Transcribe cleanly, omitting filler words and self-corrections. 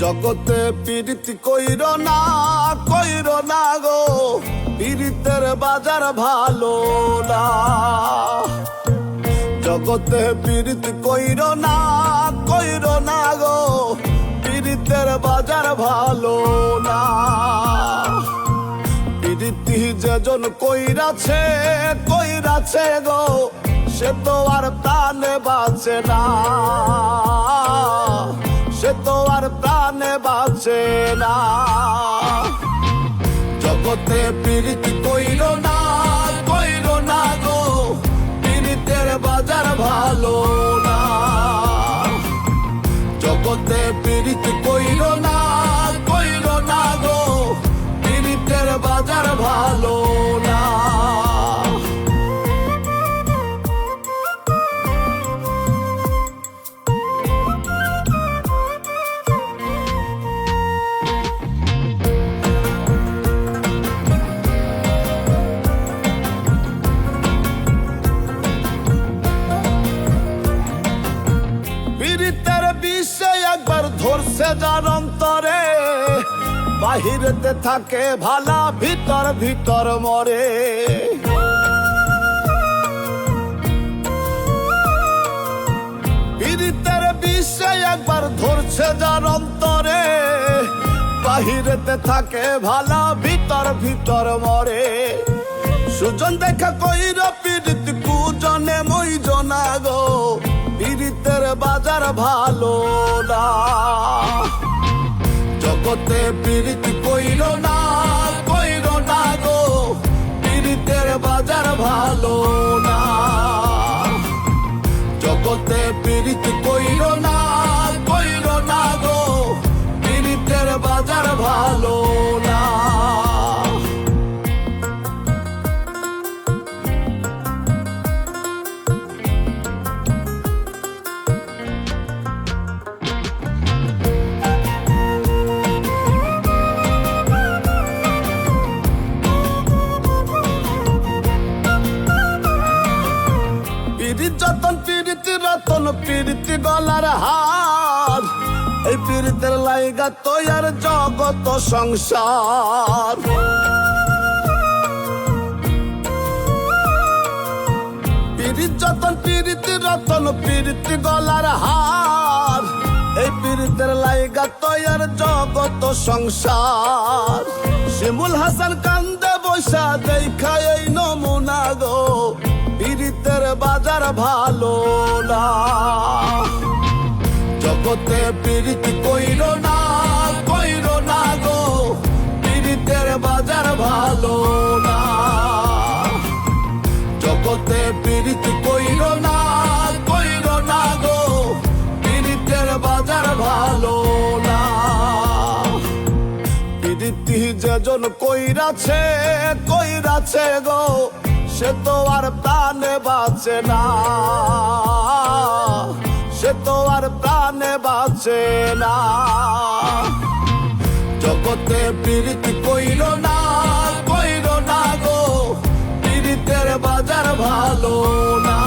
জগতে পীড়িতি কইর না গো, পীড়িতের বাজার ভালো না। জগতে পীড়িতি কইর না গো, পীড়িতের বাজার ভালো না। পীড়িতি যেজন কইরাছে গো, সে তো আর প্রাণে বাঁচে না, সে তো আর প্রাণে বাঁচে না। জগতে পীড়িতি কইর না গো, পীড়িতের বাজার ভালো না। জগতে পীড়িতি কইর না গো, পীড়িতের বাজার ভালো না। পীড়িতের বিষে একবার ধরছে যার অন্তরে, বাহিরেতে থাকে ভালা, ভিতর ভিতর মরে। পীড়িতের বিষে একবার ধরছে যার অন্তরে, বাহিরেতে থাকে ভালা, ভিতর ভিতর মরে। সুজন দেখা কইর পীড়িত কুজনে মইজনা গো, পীড়িতের বাজার ভালো না। জগতে পীড়িতি কইর না গো, পীড়িতের বাজার ভালো না। জগতে পীড়িতি কইর না গো, পীড়িতের বাজার ভালো না। পীড়িত যতন পীড়িতি রতন, পীড়িতি গলার হার, এই পীড়িতের লাইগা তৈয়ার জগত সংসার। পীড়িত যতন পীড়িতি রতন, পীড়িতি গলার হার, এই পীড়িতের লাইগা তৈয়ার জগত সংসার। শিমুল হাসান কান্দে বৈশা দেখা এই নমুনা গো, পীড়িতের বাজার ভালো না। জগতে পীড়িতি কইর না গো, পীড়িতের বাজার ভালো না। জগতে পীড়িতি কইর না গো, পীড়িতের বাজার ভালো না। পীড়িতি যেজন কইরাছে গো, সে তো আর প্রাণে বাঁচে না, সে তো আর প্রাণে বাঁচে না। জগতে পীড়িতি কইর না গো, পীড়িতের বাজার ভালো না।